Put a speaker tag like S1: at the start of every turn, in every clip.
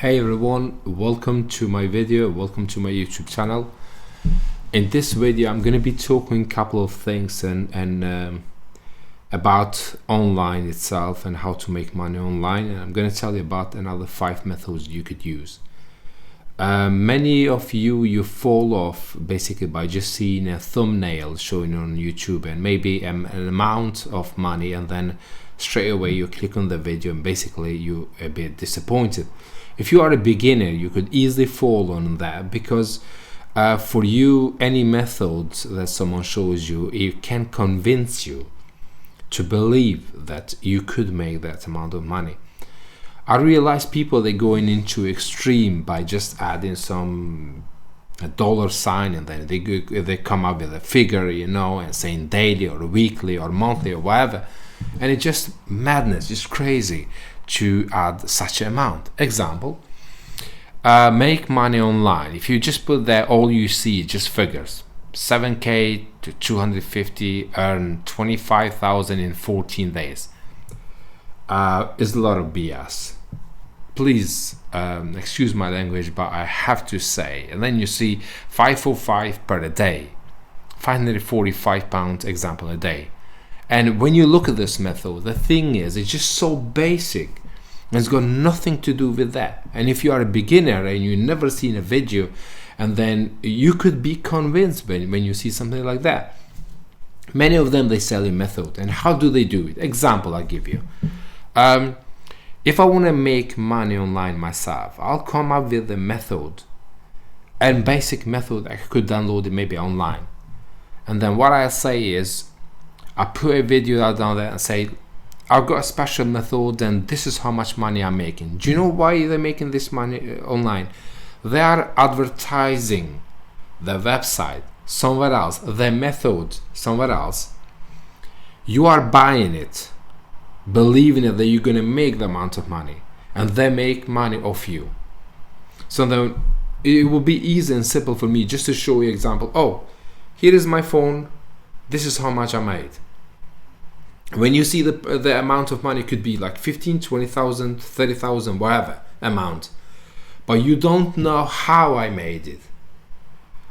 S1: Hey everyone, welcome to my video, welcome to my YouTube channel. In this video I'm going to be talking a couple of things and about online itself and how to make money online, and I'm going to tell you about another 5 methods you could use. Many of you fall off basically by just seeing a thumbnail showing on YouTube and maybe an amount of money, and then straight away you click on the video and basically you're a bit disappointed. If you are a beginner, you could easily fall on that, because for you, any method that someone shows you, it can convince you to believe that you could make that amount of money. I realize people, they're going into extreme by just adding a dollar sign, and then they come up with a figure, and saying daily or weekly or monthly or whatever, and it's just madness, just crazy to add such an amount. Example, make money online. If you just put there, all you see just figures: 7k to 250, earn 25,000 in 14 days. Is a lot of BS. Please excuse my language, but I have to say. And then you see 505 per day, 545 pounds example a day. And when you look at this method, the thing is, it's just so basic. It's got nothing to do with that. And if you are a beginner and you've never seen a video, and then you could be convinced when you see something like that. Many of them, they sell a method. And how do they do it? Example I give you. If I want to make money online myself, I'll come up with a method, a basic method I could download it maybe online. And then what I'll say is, I put a video out down there and say, I've got a special method and this is how much money I'm making. Do you know why they're making this money online? They are advertising the website somewhere else, the method somewhere else. You are buying it, believing that you're going to make the amount of money, and they make money off you. So then it will be easy and simple for me just to show you an example. Oh, here is my phone. This is how much I made. When you see the amount of money, could be like 15, 20,000, 30,000, whatever amount, but you don't know how I made it.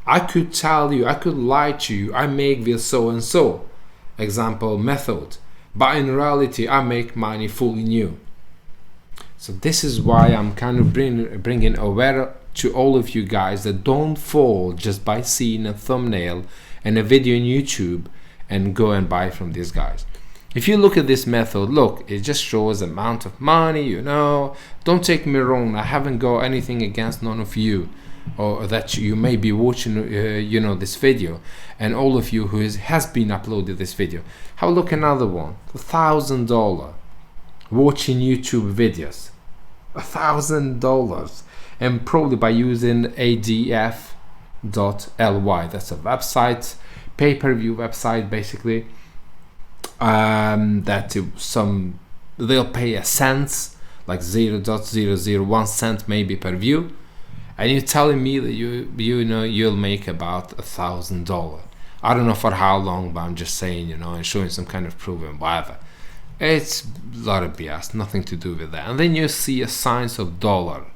S1: I could tell you, I could lie to you, I make this so and so example method, but in reality I make money fully new. So this is why I'm kind of bringing aware to all of you guys that don't fall just by seeing a thumbnail and a video on YouTube and go and buy from these guys. If you look at this method, look, it just shows amount of money, Don't take me wrong, I haven't got anything against none of you, or that you may be watching this video, and all of you who has been uploaded this video. Have a look at another one, $1,000 watching YouTube videos, $1,000, and probably by using adf.ly. That's a website, pay-per-view website basically. They'll pay a cent, like 0.001 cent maybe per view, and you're telling me that you'll make about $1,000. I don't know for how long, but I'm just saying, and showing some kind of proof and whatever. It's a lot of BS, nothing to do with that. And then you see a signs of dollar,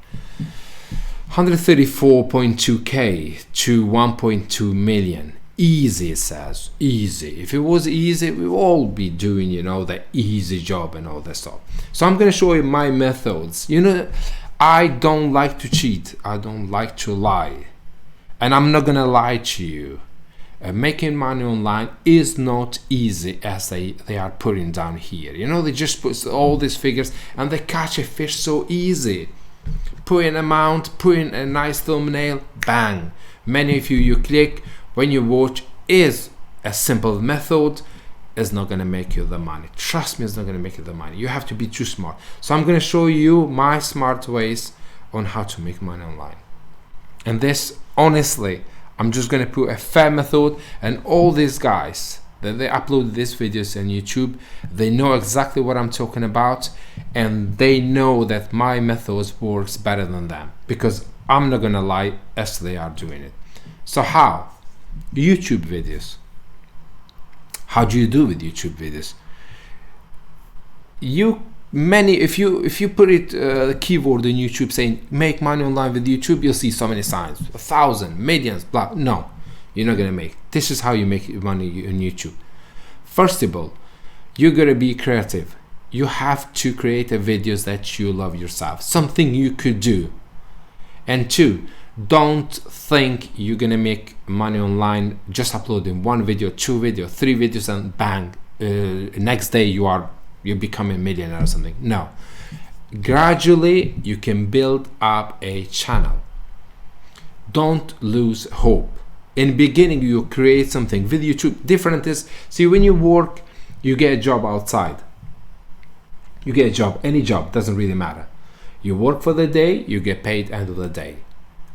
S1: 134.2k to 1.2 million. Easy, it says, easy. If it was easy, we would all be doing, the easy job and all that stuff. So I'm going to show you my methods. I don't like to cheat. I don't like to lie. And I'm not going to lie to you. Making money online is not easy as they are putting down here. They just put all these figures and they catch a fish so easy. Put an amount, put in a nice thumbnail, bang. Many of you click. When you watch, is a simple method, is not going to make you the money. Trust me, it's not going to make you the money. You have to be too smart. So I'm going to show you my smart ways on how to make money online. And this, honestly, I'm just going to put a fair method, and all these guys that they upload these videos on YouTube, they know exactly what I'm talking about, and they know that my methods works better than them, because I'm not going to lie as they are doing it. So how? YouTube videos. How do you do with YouTube videos? You many, if you put it the keyword in YouTube saying make money online with YouTube, you'll see so many signs, 1,000, millions, blah. No, you're not gonna make. This is how you make money on YouTube. First of all, you're gonna be creative. You have to create a videos that you love yourself, something you could do. And two, don't think you're gonna make money online just uploading one video, 2 videos, 3 videos, and bang, next day you become a millionaire or something. No, gradually you can build up a channel. Don't lose hope. In the beginning, you create something with YouTube. Different is, see, when you work, you get a job outside. You get a job, any job, doesn't really matter. You work for the day, you get paid end of the day.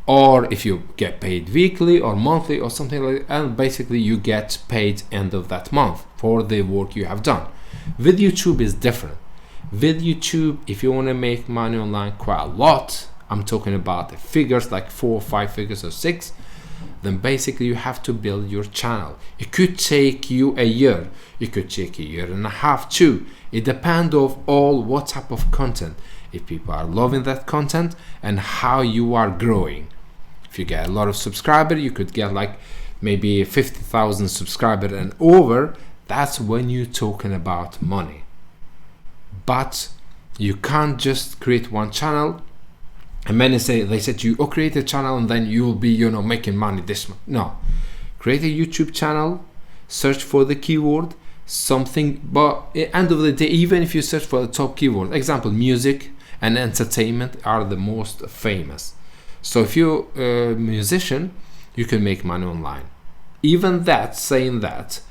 S1: Or if you get paid weekly or monthly or something like that, and basically you get paid end of that month for the work you have done. With YouTube is different. With YouTube, if you want to make money online quite a lot, I'm talking about the figures like 4 or 5 figures or 6, then basically you have to build your channel. It could take you a year, it could take a year and a half too. It depends on all what type of content, if people are loving that content and how you are growing. If you get a lot of subscribers, you could get like maybe 50,000 subscribers and over. That's when you're talking about money. But you can't just create one channel and many say, they said to you, oh, create a channel and then you'll be, making money this month. No, create a YouTube channel, search for the keyword, something, but at the end of the day, even if you search for the top keyword, example, music and entertainment are the most famous. So if you're a musician, you can make money online. Even that, saying that,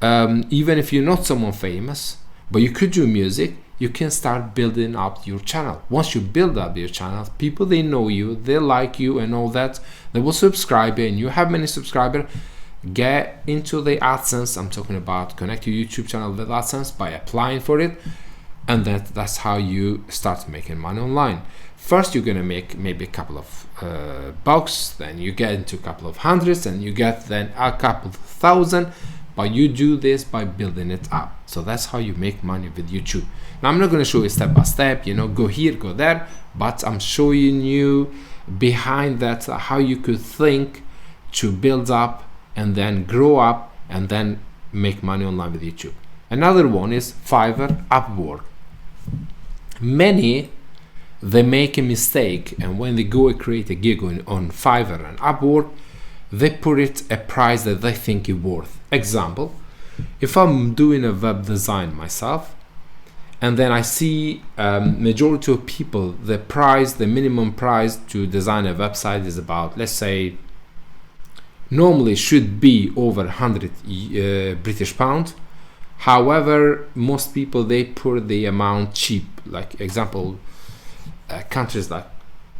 S1: even if you're not someone famous, but you could do music, you can start building up your channel. Once you build up your channel, people, they know you, they like you and all that, they will subscribe, and you have many subscribers. Get into the AdSense. I'm talking about connect your YouTube channel with AdSense by applying for it, and that's how you start making money online. First, you're gonna make maybe a couple of bucks, then you get into a couple of hundreds, and you get then a couple of thousand. But you do this by building it up. So that's how you make money with YouTube. Now I'm not going to show you step by step, go here, go there, but I'm showing you behind that how you could think to build up and then grow up and then make money online with YouTube. Another one is Fiverr, Upwork. Many, they make a mistake, and when they go and create a gig on Fiverr and Upwork, they put it a price that they think is worth. Example, if I'm doing a web design myself, and then I see majority of people, the minimum price to design a website is about, let's say, normally should be over 100 British pound. However, most people, they put the amount cheap. Like example, countries like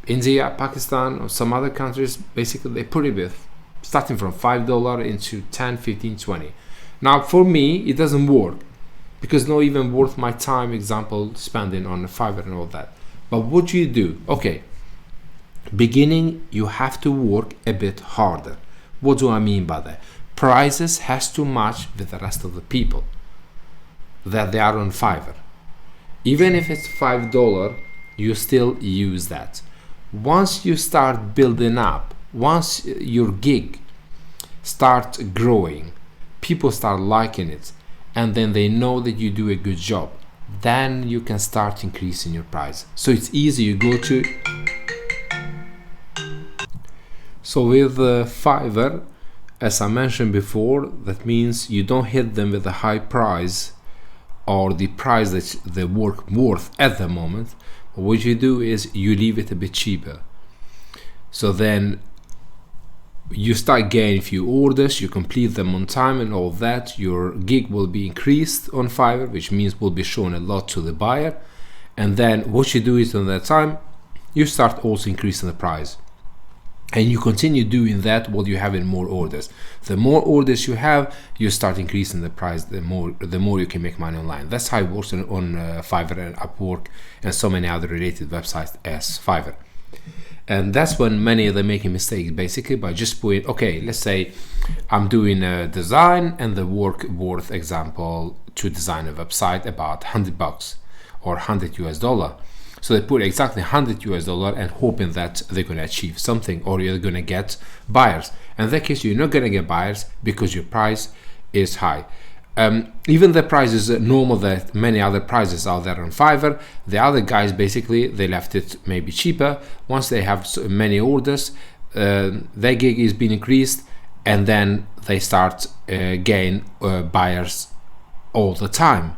S1: India, Pakistan, or some other countries, basically they put it with starting from $5 into 10, 15, 20. Now for me, it doesn't work because not even worth my time, example, spending on Fiverr and all that. But what do you do? Okay, beginning, you have to work a bit harder. What do I mean by that? Prices has to match with the rest of the people that they are on Fiverr. Even if it's $5, you still use that. Once you start building up, once your gig start growing, people start liking it, and then they know that you do a good job, then you can start increasing your price. So it's easy. You go to, so with Fiverr, as I mentioned before, that means you don't hit them with a high price or the price that the work worth at the moment. What you do is you leave it a bit cheaper. So then you start getting a few orders, you complete them on time and all that, your gig will be increased on Fiverr, which means will be shown a lot to the buyer. And then what you do is on that time, you start also increasing the price. And you continue doing that while you have more orders. The more orders you have, you start increasing the price, the more you can make money online. That's how it works on Fiverr and Upwork and so many other related websites as Fiverr. And that's when many of them making mistakes, basically by just putting, okay, let's say I'm doing a design and the work worth, example, to design a website about $100 or 100 US dollar. So they put exactly 100 US dollar and hoping that they're going to achieve something, or you're going to get buyers. In that case, you're not going to get buyers because your price is high. Even the price is normal that many other prices out there on Fiverr. The other guys, basically, they left it maybe cheaper. Once they have so many orders, their gig is being increased, and then they start gain buyers all the time,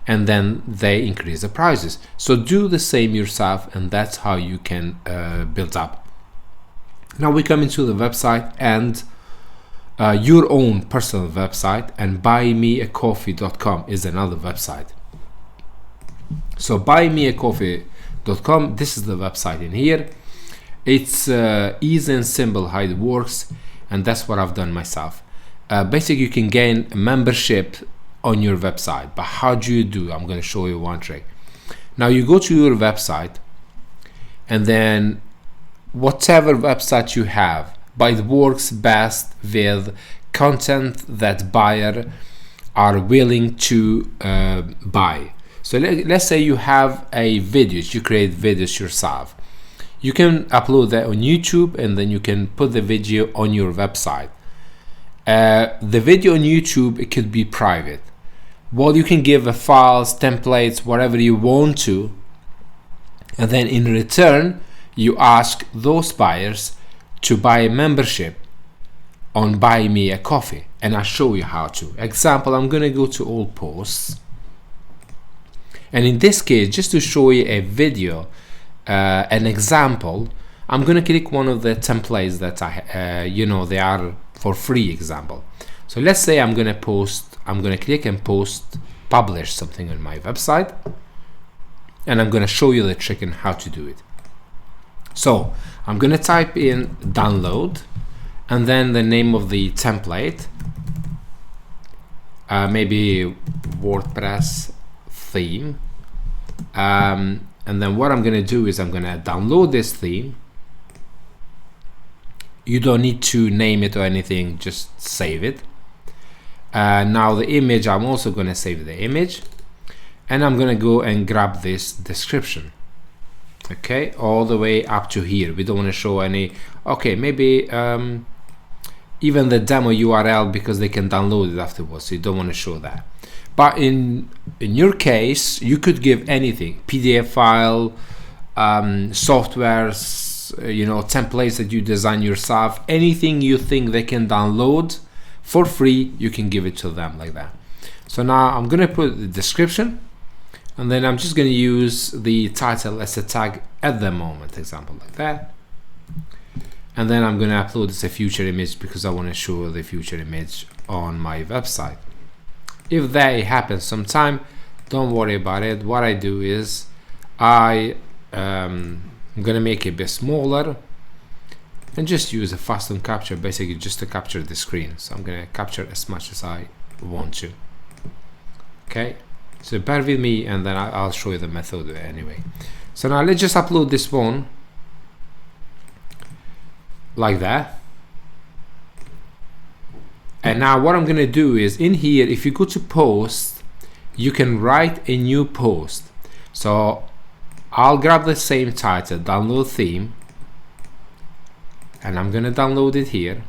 S1: and then they increase the prices. So do the same yourself, and that's how you can build up. Now we come into the website and your own personal website, and buymeacoffee.com is another website. So buymeacoffee.com, this is the website in here. It's easy and simple how it works, and that's what I've done myself. Basically, you can gain a membership on your website, but how do you do? I'm going to show you one trick. Now you go to your website, and then whatever website you have, but it works best with content that buyer are willing to buy. So let's say you have a videos, you create videos yourself. You can upload that on YouTube, and then you can put the video on your website. The video on YouTube, it could be private. Well, you can give files, templates, whatever you want to, and then in return you ask those buyers to buy a membership on Buy Me a Coffee, and I'll show you how to. Example, I'm gonna go to all posts, and in this case, just to show you a video, an example, I'm gonna click one of the templates that they are for free example. So let's say I'm gonna click and post, publish something on my website, and I'm gonna show you the trick on how to do it. So I'm gonna type in download, and then the name of the template, maybe WordPress theme, and then what I'm gonna do is I'm gonna download this theme. You don't need to name it or anything, just save it. Now the image, I'm also gonna save the image, and I'm gonna go and grab this description. Okay, all the way up to here. We don't want to show any. Okay, maybe even the demo URL, because they can download it afterwards, so you don't want to show that. But in your case, you could give anything: PDF file, softwares, templates that you design yourself, anything you think they can download for free, you can give it to them like that. So now I'm gonna put the description, and then I'm just going to use the title as a tag at the moment, example like that. And then I'm going to upload as a future image, because I want to show the future image on my website. If that happens sometime, don't worry about it. What I do is I'm going to make it a bit smaller and just use a custom capture, basically just to capture the screen. So I'm going to capture as much as I want to. Okay. So bear with me, and then I'll show you the method anyway. So now let's just upload this one like that. And now what I'm gonna do is, in here, if you go to post, you can write a new post. So I'll grab the same title, download theme, and I'm gonna download it here.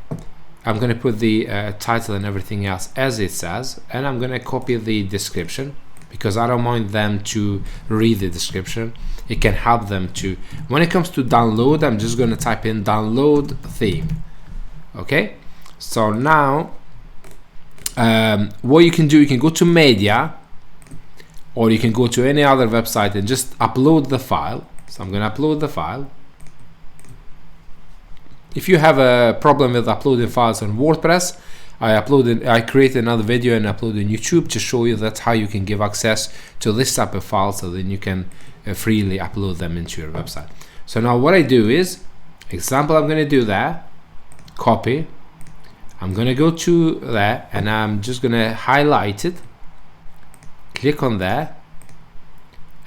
S1: I'm gonna put the title and everything else as it says, and I'm gonna copy the description, because I don't want them to read the description. It can help them to, when it comes to download, I'm just going to type in download theme. Okay, so now what you can do, you can go to media, or you can go to any other website and just upload the file. So I'm going to upload the file. If you have a problem with uploading files on WordPress, I created another video and uploaded on YouTube to show you that's how you can give access to this type of file, so then you can freely upload them into your website. So now what I do is, example, I'm going to do that, copy, I'm going to go to that, and I'm just going to highlight it, click on that,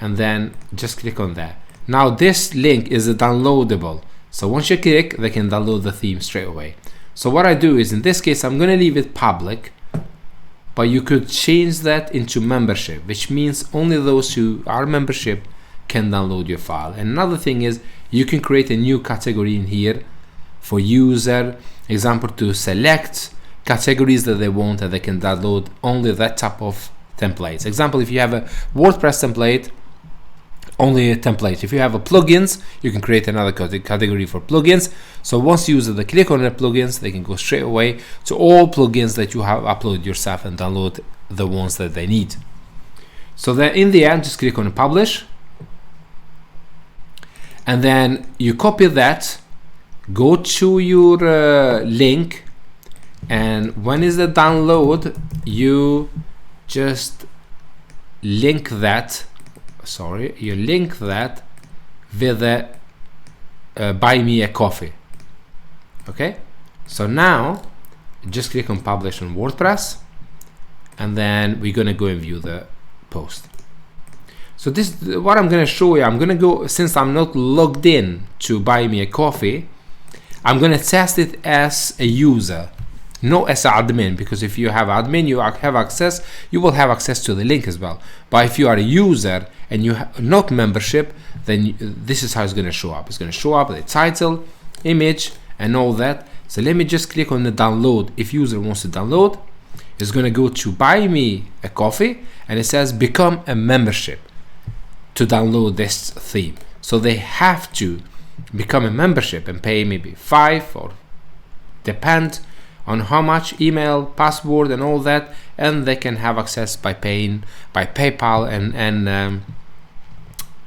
S1: and then just click on that. Now this link is a downloadable, so once you click, they can download the theme straight away. So what I do is, in this case, I'm going to leave it public, but you could change that into membership, which means only those who are membership can download your file. And another thing is you can create a new category in here for user, example, to select categories that they want, and they can download only that type of templates. Example, if you have a WordPress template, only a template. If you have a plugins, you can create another category for plugins. So once users they click on the plugins, they can go straight away to all plugins that you have uploaded yourself and download the ones that they need. So then in the end, just click on publish, and then you copy that, go to your link, and when is the download, you just link that. You link that with the buy me a coffee. Okay, so now just click on publish on WordPress, and then we're gonna go and view the post. So this is what I'm gonna show you. I'm gonna go, since I'm not logged in to buy me a coffee, I'm gonna test it as a user, not as an admin, because if you have admin, you have access, you will have access to the link as well. But if you are a user and you have not membership, then this is how it's going to show up. It's going to show up the title, image, and all that. So let me just click on the download. If user wants to download, it's going to go to buy me a coffee, and it says become a membership to download this theme. So they have to become a membership and pay maybe 5 or depend on how much, email, password, and all that, and they can have access by paying by PayPal, and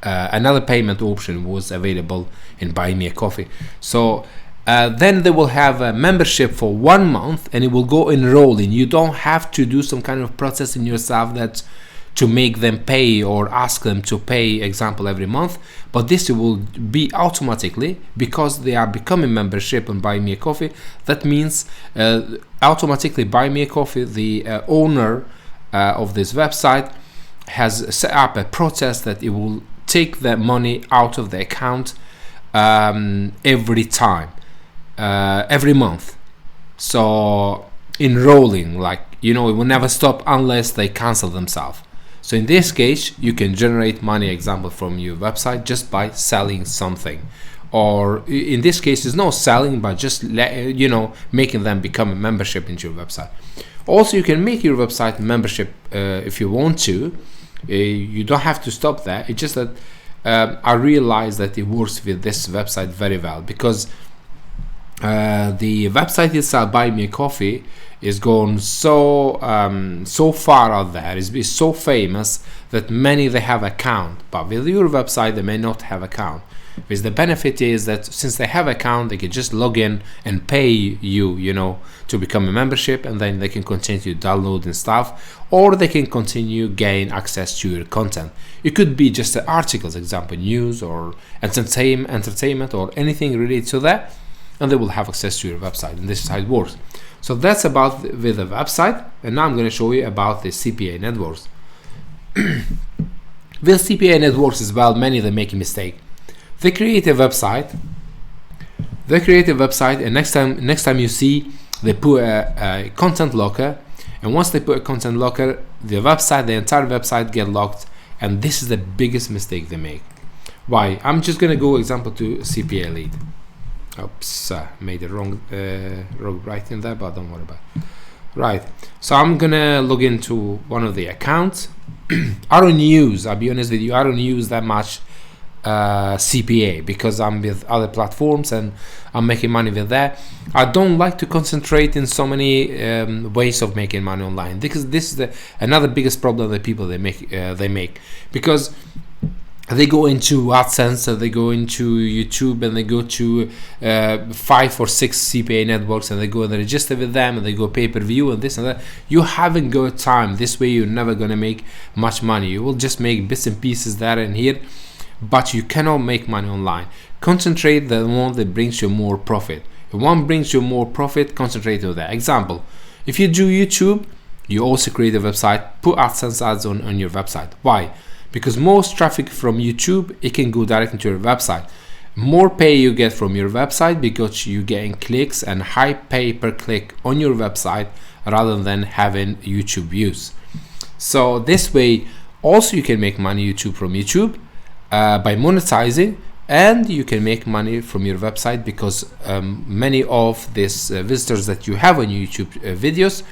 S1: another payment option was available in Buy Me a Coffee. So then they will have a membership for 1 month, and it will go enrolling. You don't have to do some kind of processing yourself that to make them pay or ask them to pay, example, every month, but this will be automatically, because they are becoming membership on Buy Me a Coffee. That means automatically Buy Me a Coffee, the owner of this website, has set up a process that it will take the money out of the account every time, every month. So enrolling, like, it will never stop unless they cancel themselves. So in this case, you can generate money, example, from your website just by selling something, or in this case, it's not selling, but just making them become a membership into your website. Also, you can make your website membership if you want to. You don't have to stop there. It's just that I realized that it works with this website very well, because the website itself, Buy Me a Coffee, is gone so far out there. It's so famous that many they have account, but with your website they may not have account. Because the benefit is that since they have account, they can just log in and pay you, to become a membership, and then they can continue downloading stuff, or they can continue gain access to your content. It could be just the articles, example, news or entertainment or anything related to that, and they will have access to your website, and this is how it works. So that's about with the website, and now I'm going to show you about the CPA networks. With CPA networks as well, many of them make a mistake. They create a website, and next time you see they put a content locker, and once they put a content locker, the entire website get locked, and this is the biggest mistake they make. Why? I'm just going to go example to CPA Elite. Oops, made a wrong writing there, but don't worry about it. Right, so I'm gonna log into one of the accounts. I'll be honest with you, I don't use that much CPA, because I'm with other platforms and I'm making money with that. I don't like to concentrate in so many ways of making money online, because this is another biggest problem that people they make, because they go into AdSense, or they go into YouTube, and they go to 5 or 6 CPA networks, and they go and register with them, and they go pay-per-view and this and that. You haven't got time. This way you're never going to make much money. You will just make bits and pieces there and here, but you cannot make money online. Concentrate the one that brings you more profit. If one brings you more profit, concentrate on that. Example, if you do YouTube, you also create a website, put AdSense ads on your website. Why? Because most traffic from YouTube, it can go directly to your website. More pay you get from your website because you're getting clicks and high pay per click on your website rather than having YouTube views. So this way also you can make money from YouTube by monetizing, and you can make money from your website because many of these visitors that you have on YouTube videos,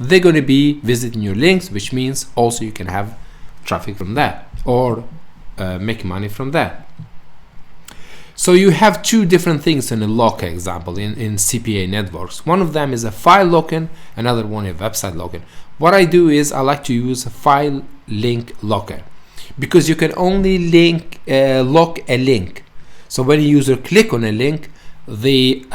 S1: they're going to be visiting your links, which means also you can have traffic from that or make money from that. So you have two different things in a locker example in CPA networks. One of them is a file locking, another one is website locking. What I do is I like to use a file link locker because you can only lock a link. So when a user click on a link, the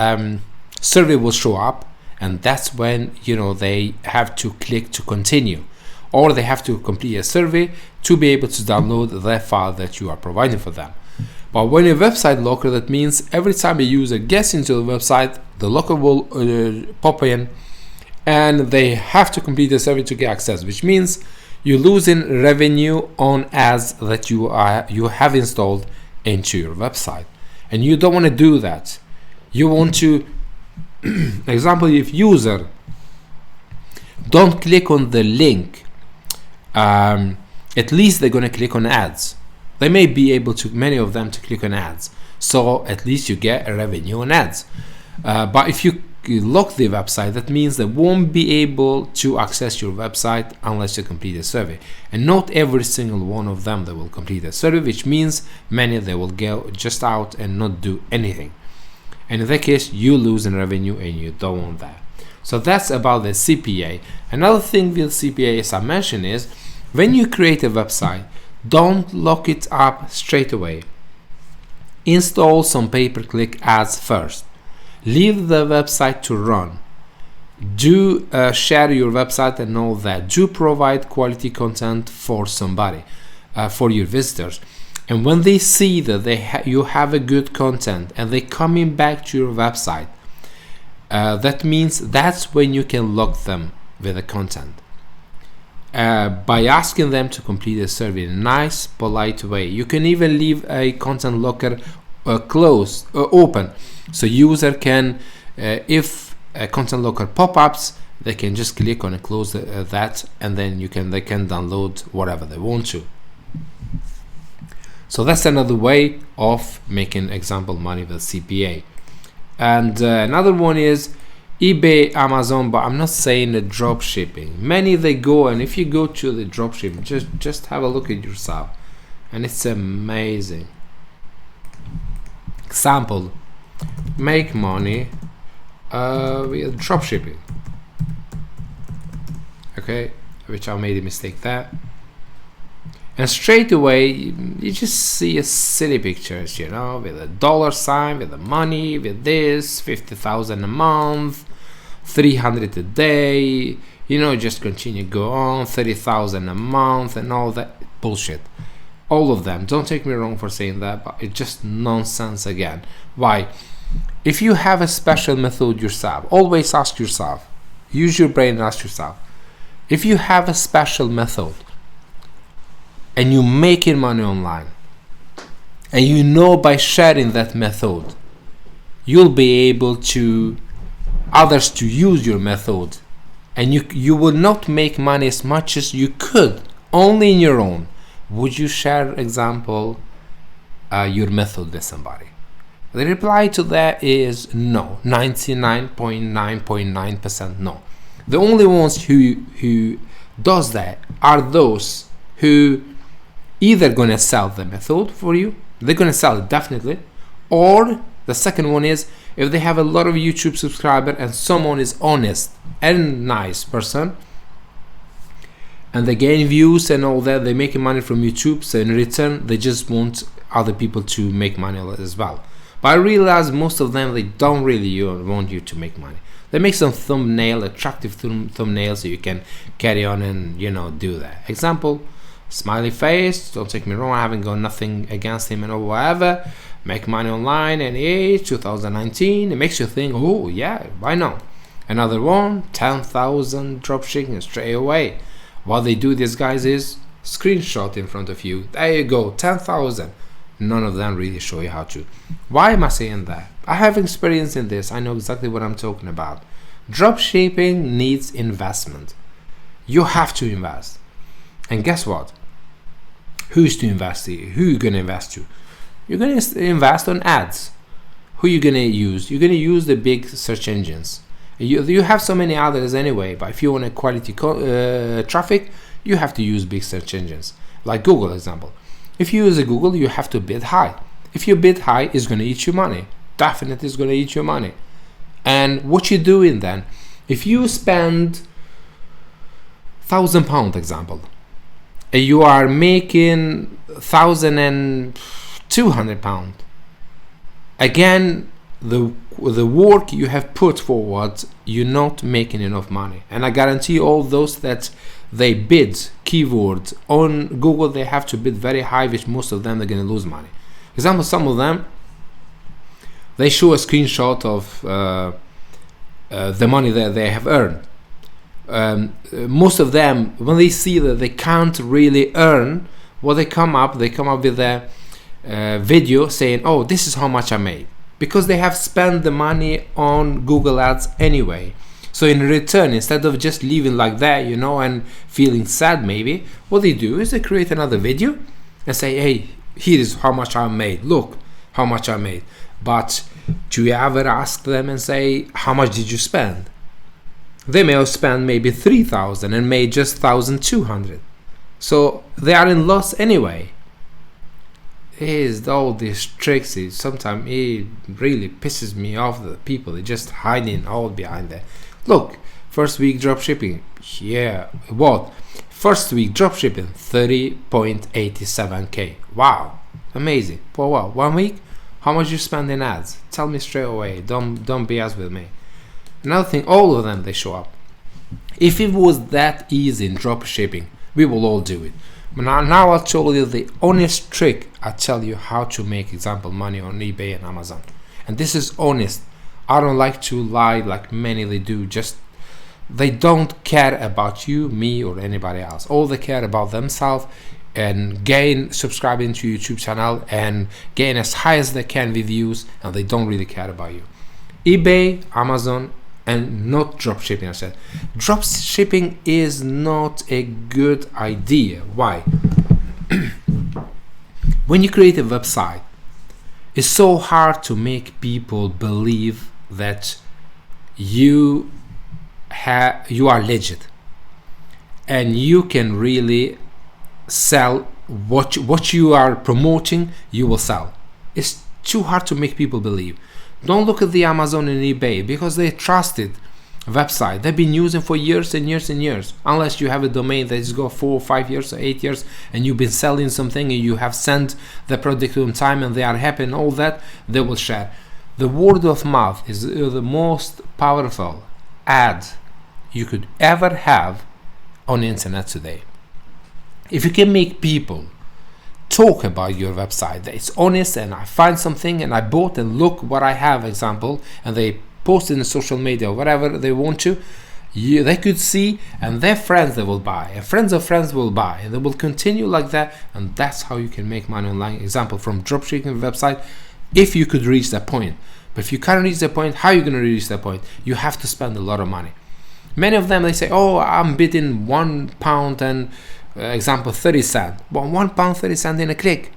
S1: survey will show up, and that's when they have to click to continue, or they have to complete a survey to be able to download the file that you are providing for them. But when a website locker, that means every time a user gets into the website, the locker will pop in, and they have to complete the survey to get access, which means you're losing revenue on ads that you have installed into your website, and you don't want to do that. You want to example, if user don't click on the link, at least they're going to click on ads. They may be able to, many of them, to click on ads, so at least you get a revenue on ads. But if you lock the website, that means they won't be able to access your website unless you complete a survey, and not every single one of them they will complete a survey, which means many they will go just out and not do anything, and in that case you lose in revenue, and you don't want that. So that's about the CPA. Another thing with CPA, as I mentioned, is when you create a website, don't lock it up straight away. Install some pay-per-click ads first. Leave the website to run. Do share your website and all that. Do provide quality content for somebody, for your visitors. And when they see that you have a good content and they coming back to your website, that means that's when you can lock them with the content. By asking them to complete a survey in a nice, polite way. You can even leave a content locker open, so user can, if a content locker pop-ups, they can just click on and close that, and then they can download whatever they want to. So that's another way of making example money with CPA. And another one is eBay, Amazon, but I'm not saying the drop shipping. Many they go, and if you go to the drop shipping, just have a look at yourself, and it's amazing. Example, make money with drop shipping. Okay, which I made a mistake there. And straight away you just see a silly pictures, with a dollar sign, with the money, with this 50,000 a month, 300 a day, just continue go on, 30,000 a month, and all that bullshit. All of them, don't take me wrong for saying that, but it's just nonsense again. Why? If you have a special method yourself, always ask yourself, use your brain and ask yourself, if you have a special method and you're making money online, and by sharing that method you'll be able to others to use your method, and you will not make money as much as you could only in your own, would you share, example, your method with somebody? The reply to that is no. 99.9% no. The only ones who does that are those who either gonna sell the method for you, they're gonna sell it definitely, or the second one is if they have a lot of YouTube subscribers and someone is honest and nice person, and they gain views and all that, they're making money from YouTube, so in return they just want other people to make money as well. But I realize most of them, they don't really want you to make money. They make some attractive thumbnails so you can carry on and do that. Example, smiley face, don't take me wrong, I haven't got nothing against him or whatever. Make money online and 2019, it makes you think, oh yeah, why not? Another one, 10,000 dropshipping straight away. What they do, these guys, is screenshot in front of you. There you go, 10,000. None of them really show you how to. Why am I saying that? I have experience in this. I know exactly what I'm talking about. Dropshipping needs investment. You have to invest. And guess what? Who's to invest here? Who you gonna invest to? You're gonna invest on ads. Who you gonna use? You're gonna use the big search engines. You have so many others anyway, but if you want a quality traffic, you have to use big search engines. Like Google example. If you use a Google, you have to bid high. If you bid high, it's gonna eat your money. Definitely it's gonna eat your money. And what you doing then? If you spend £1,000 example, you are making £1,200. Again, the work you have put forward, you're not making enough money. And I guarantee all those that they bid keywords on Google, they have to bid very high, which most of them are going to lose money. Example, some of them, they show a screenshot of the money that they have earned. Most of them, when they see that they can't really earn, what they come up with a video saying, oh, this is how much I made, because they have spent the money on Google Ads anyway. So in return, instead of just leaving like that, and feeling sad maybe, what they do is they create another video and say, hey, here is how much I made, look how much I made. But do you ever ask them and say, how much did you spend? They may have spent maybe 3,000 and made just 1,200. So they are in loss anyway. Is all these tricks, sometimes it really pisses me off. The people, they're just hiding all behind there. Look, first week dropshipping, yeah, what? First week dropshipping, 30.87k. Wow, amazing. For what? 1 week? How much you spend in ads? Tell me straight away. Don't BS with me. Another thing, all of them, they show up. If it was that easy in dropshipping, we will all do it. But now I'll tell you the honest trick. I tell you how to make example money on eBay and Amazon. And this is honest. I don't like to lie like many they do. Just they don't care about you, me, or anybody else. All they care about themselves and gain subscribing to YouTube channel and gain as high as they can with views, and they don't really care about you. eBay, Amazon, and not dropshipping. I said dropshipping is not a good idea. Why? When you create a website, it's so hard to make people believe that you are legit and you can really sell what you are promoting. You will sell. It's too hard to make people believe. Don't look at the Amazon and eBay, because they're trusted website. They've been using for years and years and years. Unless you have a domain that has got 4 or 5 years or 8 years and you've been selling something and you have sent the product on time and they are happy and all that, they will share. The word of mouth is the most powerful ad you could ever have on the internet today. If you can make people talk about your website, that it's honest, and I find something and I bought and look what I have, example, and they post in the social media or whatever they want to, they could see, and their friends, they will buy, and friends of friends will buy, and they will continue like that. And that's how you can make money online, example, from dropshipping website, if you could reach that point. But if you can't reach that point, how are you going to reach that point? You have to spend a lot of money. Many of them, they say, oh, I'm bidding £1 and example 30 cents. Well, £1 30 cents in a click.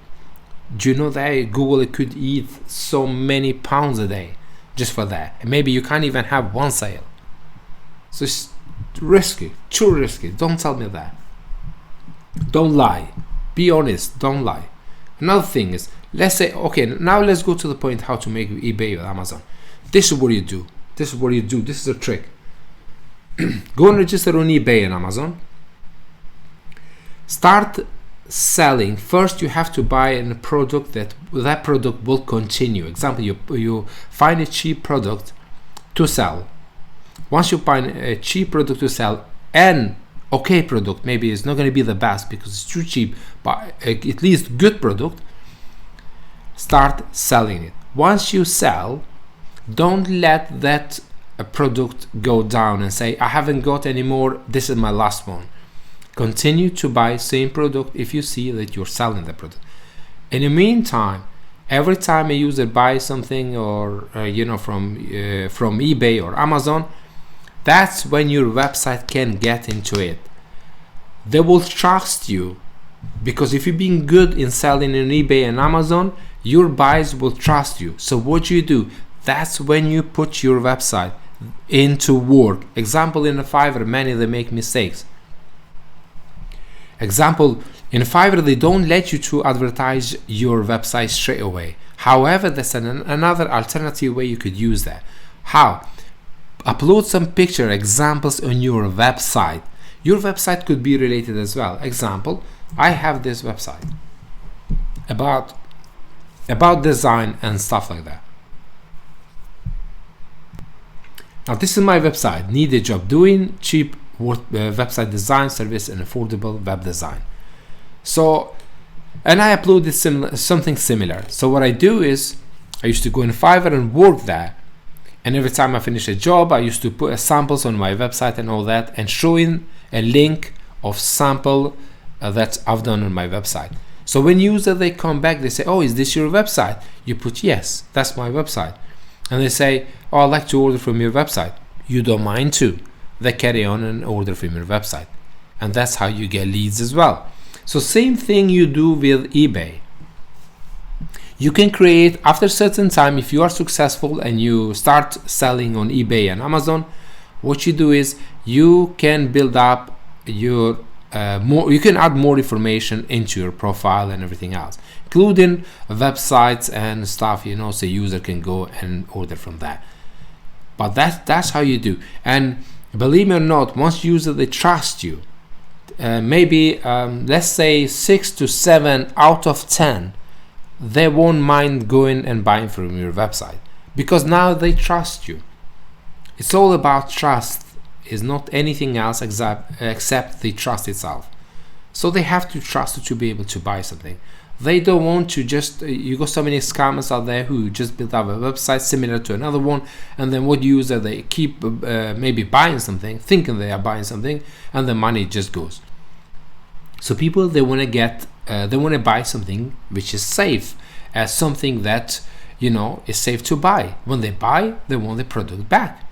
S1: Do you know that Google could eat so many pounds a day just for that? And maybe you can't even have one sale. So it's risky, too risky. Don't tell me that. Don't lie. Be honest. Don't lie. Another thing is, let's say, okay, now let's go to the point how to make eBay or Amazon. This is what you do. This is what you do. This is a trick. Go and register on eBay and Amazon. Start selling. First, you have to buy a product that product will continue. Example, you find a cheap product to sell. Once you find a cheap product to sell, and okay product, maybe it's not going to be the best because it's too cheap, but at least good product, start selling it. Once you sell, don't let that product go down and say, I haven't got any more, this is my last one. Continue to buy same product if you see that you're selling the product. In the meantime, every time a user buys something or from eBay or Amazon, That's when your website can get into it. They will trust you, because if you're being good in selling on eBay and Amazon, your buyers will trust you. So what do? That's when you put your website into work. Example, in a Fiverr, many they make mistakes. Example, in Fiverr, they don't let you to advertise your website straight away. However, there's another alternative way you could use that. How? Upload some picture examples on your website. Your website could be related as well. Example, I have this website about design and stuff like that. Now this is my website. Need a job doing, cheap website design service and affordable web design. So, and I uploaded something similar. So what I do is I used to go in Fiverr and work there. And every time I finish a job, I used to put samples on my website and all that, and showing a link of sample that I've done on my website. So when users, they come back, they say, oh, is this your website? You put, yes, that's my website. And they say, oh, I'd like to order from your website. You don't mind too. They carry on and order from your website. And that's how you get leads as well. So same thing you do with eBay. You can create, after a certain time, if you are successful and you start selling on eBay and Amazon, what you do is you can build up your you can add more information into your profile and everything else, including websites and stuff, you know, so user can go and order from that. But that's how you do. And believe me or not, once users, they trust you, maybe let's say 6 to 7 out of 10, they won't mind going and buying from your website, because now they trust you. It's all about trust. Is not anything else except the trust itself. So they have to trust you to be able to buy something. They don't want to just you got so many scammers out there who just build up a website similar to another one, and then what user, they keep maybe buying something, thinking they are buying something, and the money just goes. So people, they want to get they want to buy something which is safe, as something that, you know, is safe to buy. When they buy, they want the product back.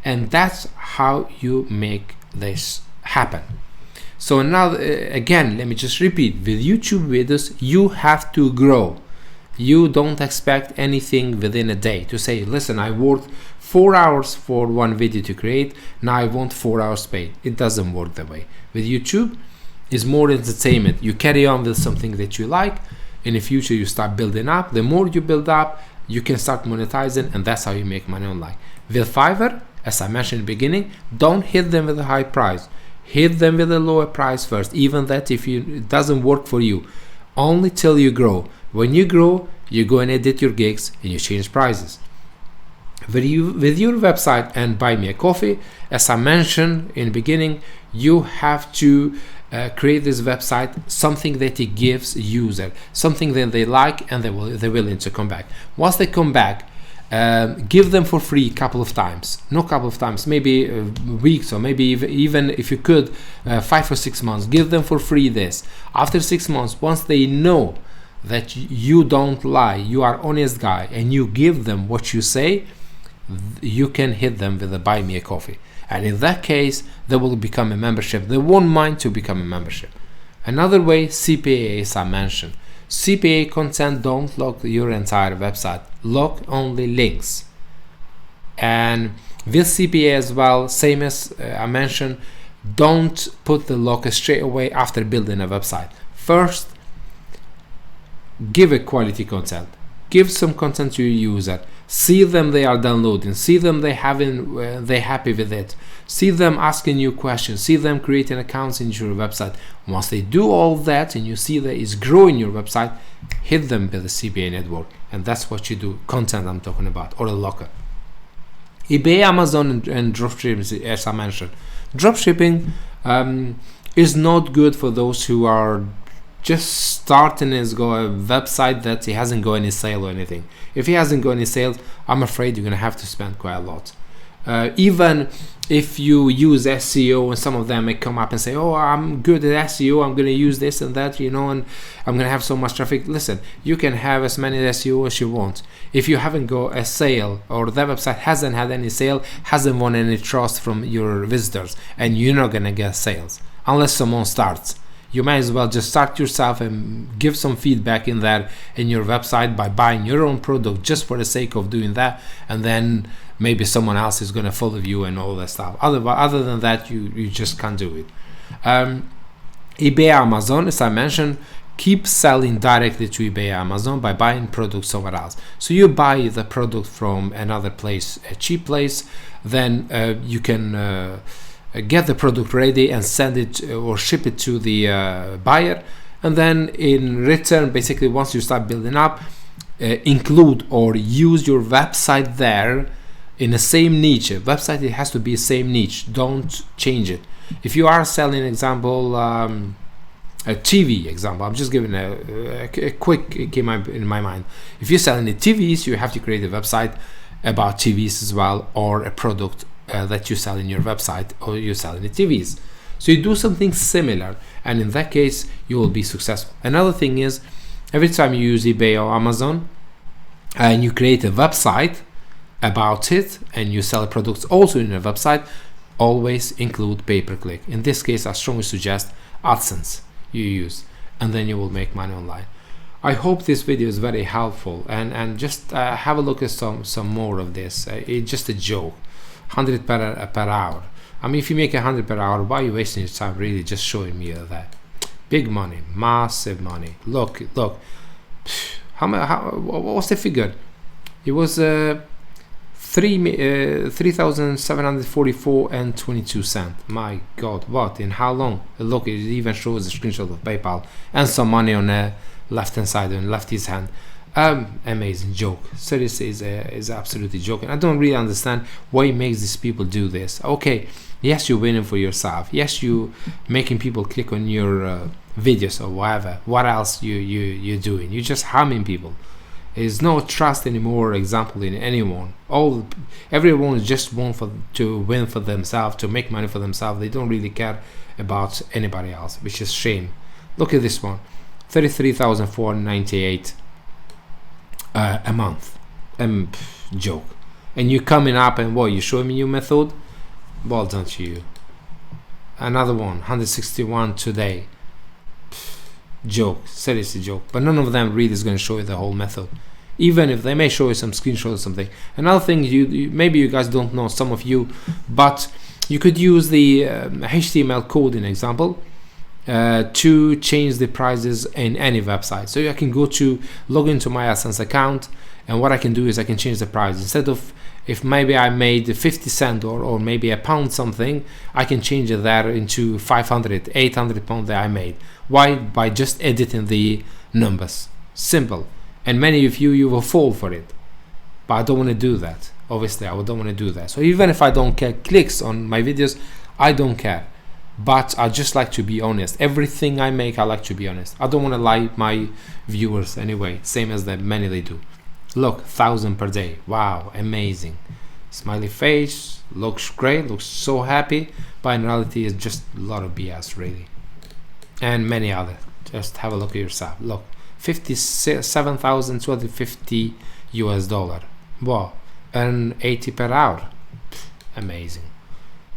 S1: And that's how you make this happen. So now, again, let me just repeat, with YouTube videos, you have to grow. You don't expect anything within a day to say, listen, I worked 4 hours for one video to create, now I want 4 hours paid. It doesn't work that way. With YouTube, it's more entertainment. You carry on with something that you like. In the future, you start building up. The more you build up, you can start monetizing, and that's how you make money online. With Fiverr, as I mentioned in the beginning, don't hit them with a high price. Hit them with a lower price first, even that if it doesn't work for you, only till you grow. When you grow, you go and edit your gigs and you change prices. With your website and Buy Me a Coffee, as I mentioned in the beginning, you have to create this website something that it gives user, something that they like, and they're willing to come back. Once they come back, give them for free a couple of times, maybe weeks, or maybe even if you could 5 or 6 months, give them for free this. After 6 months, once they know that you don't lie, you are honest guy, and you give them what you say, you can hit them with a Buy Me a Coffee, and in that case they will become a membership. They won't mind to become a membership. Another way, CPA, as I mentioned. CPA content, don't lock your entire website, lock only links. And with CPA as well, same as I mentioned, don't put the lock straight away after building a website. First, give a quality content, give some content to your user, see them they are downloading, see them they happy with it, see them asking you questions, see them creating accounts in your website. Once they do all that and you see that it's growing your website, hit them with the CPA network, and that's what you do. Content I'm talking about, or a locker. eBay, Amazon, and dropshipping, as I mentioned. Dropshipping is not good for those who are just starting a website that he hasn't got any sale or anything. If he hasn't got any sales, I'm afraid you're gonna have to spend quite a lot. Even if you use SEO, and some of them may come up and say, oh, I'm good at SEO, I'm going to use this and that, you know, and I'm going to have so much traffic. Listen, you can have as many SEO as you want. If you haven't got a sale, or the website hasn't had any sale, hasn't won any trust from your visitors, and you're not going to get sales unless someone starts. You might as well just start yourself and give some feedback in there in your website by buying your own product just for the sake of doing that, and then maybe someone else is going to follow you and all that stuff. Other than that, you just can't do it. eBay, Amazon, as I mentioned, keep selling directly to eBay, Amazon by buying products somewhere else. So you buy the product from another place, a cheap place, then you can get the product ready and send it or ship it to the buyer, and then in return, basically, once you start building up, include or use your website there in the same niche. Website, it has to be the same niche, don't change it. If you are selling, example, a TV example, I'm just giving a quick, it came in my mind. If you're selling the TVs, you have to create a website about TVs as well, or a product that you sell in your website, or you're selling the TVs. So you do something similar, and in that case you will be successful. Another thing is, every time you use eBay or Amazon and you create a website about it and you sell products also in a website, always include pay-per-click. In this case, I strongly suggest AdSense you use, and then you will make money online. I hope this video is very helpful, and just have a look at some more of this. It's just a joke. 100 per hour. I mean, if you make 100 per hour, why are you wasting your time really just showing me that? Big money, massive money. Look, what's the figure? It was 3,744 and 22 cents. My God, what? In how long? Look, it even shows a screenshot of PayPal and some money on the left hand side, on lefty's hand. Amazing joke. Seriously, is absolutely joking. I don't really understand why it makes these people do this. Okay, yes, you're winning for yourself. Yes, you making people click on your videos or whatever. What else you're doing? You're just harming people. There's no trust anymore, example, in anyone. Everyone just want to win for themselves, to make money for themselves. They don't really care about anybody else, which is shame. Look at this one, 33,498 a month. Joke. And you coming up and what? You showing me your method? Well done to you. Another one, 161 today. Joke, seriously joke. But none of them really is going to show you the whole method, even if they may show you some screenshots or something. Another thing, you maybe you guys don't know, some of you, but you could use the HTML code in example to change the prices in any website. So I can go to log into my AdSense account, and what I can do is I can change the price. Instead of, if maybe I made 50 cents or maybe a pound something, I can change it there into 500, 800 pounds that I made. Why? By just editing the numbers. Simple. And many of you will fall for it. But I don't want to do that. Obviously, I don't want to do that. So even if I don't get clicks on my videos, I don't care. But I just like to be honest. Everything I make, I like to be honest. I don't want to lie my viewers anyway, same as that many they do. Look, 1,000 per day. Wow, amazing. Smiley face, looks great, looks so happy, but in reality it's just a lot of BS really. And many other. Just have a look at yourself. Look, 57,250 US dollar. Wow, earn 80 per hour. Amazing.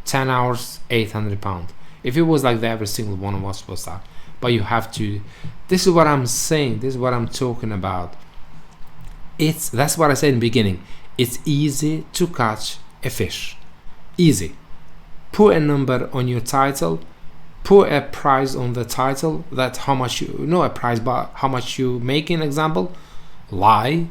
S1: 10 hours, 800 pounds. If it was like that, every single one of us was that. But you have to, this is what I'm saying, this is what I'm talking about. That's what I said in the beginning. It's easy to catch a fish. Easy. Put a number on your title, put a price on the title, that how much you, not a price, but how much you make, in example. Lie.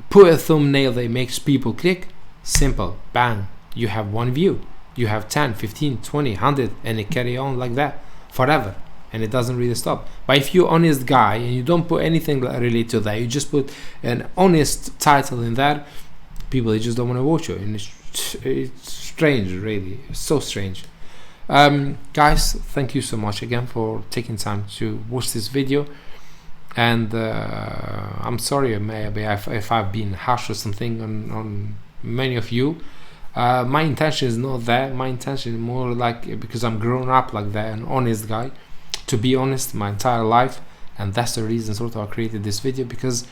S1: Put a thumbnail that makes people click. Simple. Bang. You have one view. You have 10, 15, 20, 100, and it carry on like that forever. And it doesn't really stop. But if you're honest guy and you don't put anything related to that, you just put an honest title in there, people, they just don't want to watch you. And it's strange, really. It's so strange. Guys, thank you so much again for taking time to watch this video. And I'm sorry maybe if I've been harsh or something on many of you. My intention is not that. My intention is more like, because I'm grown up like that, an honest guy, to be honest my entire life. And that's the reason sort of I created this video, because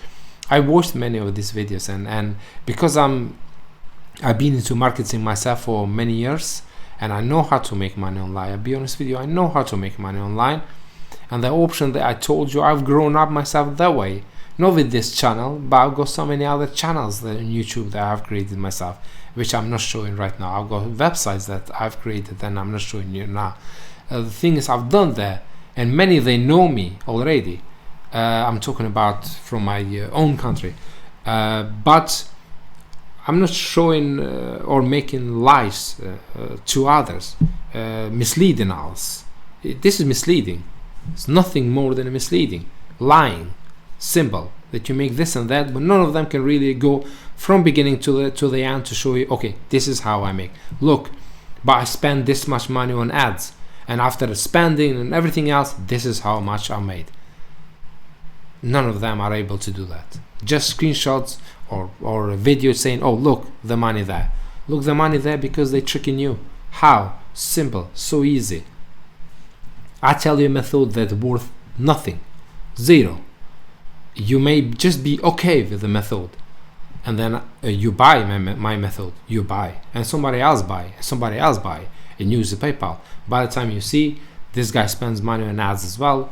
S1: I watched many of these videos, and because I've been into marketing myself for many years, and I know how to make money online. I'll be honest with you, I know how to make money online. And the option that I told you, I've grown up myself that way. Not with this channel, but I've got so many other channels that on YouTube that I've created myself, which I'm not showing right now. I've got websites that I've created and I'm not showing you now. The thing is, I've done that, and many, they know me already. I'm talking about from my own country, but I'm not showing or making lies to others, misleading us. This is misleading. It's nothing more than a misleading, lying, symbol that you make this and that, but none of them can really go from beginning to the end to show you, okay, this is how I make. Look, but I spend this much money on ads, and after the spending and everything else, this is how much I made. None of them are able to do that. Just screenshots or a video saying, oh, look, the money there. Look, the money there, because they're tricking you. How? Simple, so easy. I tell you a method that's worth nothing, zero. You may just be okay with the method, and then you buy my method, you buy, and somebody else buy, and use the PayPal. By the time you see this guy spends money on ads as well,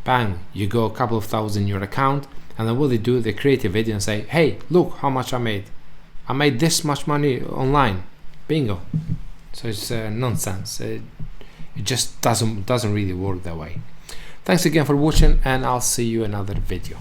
S1: bang, you go a couple of thousand in your account. And then what they do, they create a video and say, hey, look how much I made. I made this much money online. Bingo. So it's nonsense. It just doesn't really work that way. Thanks again for watching, and I'll see you in another video.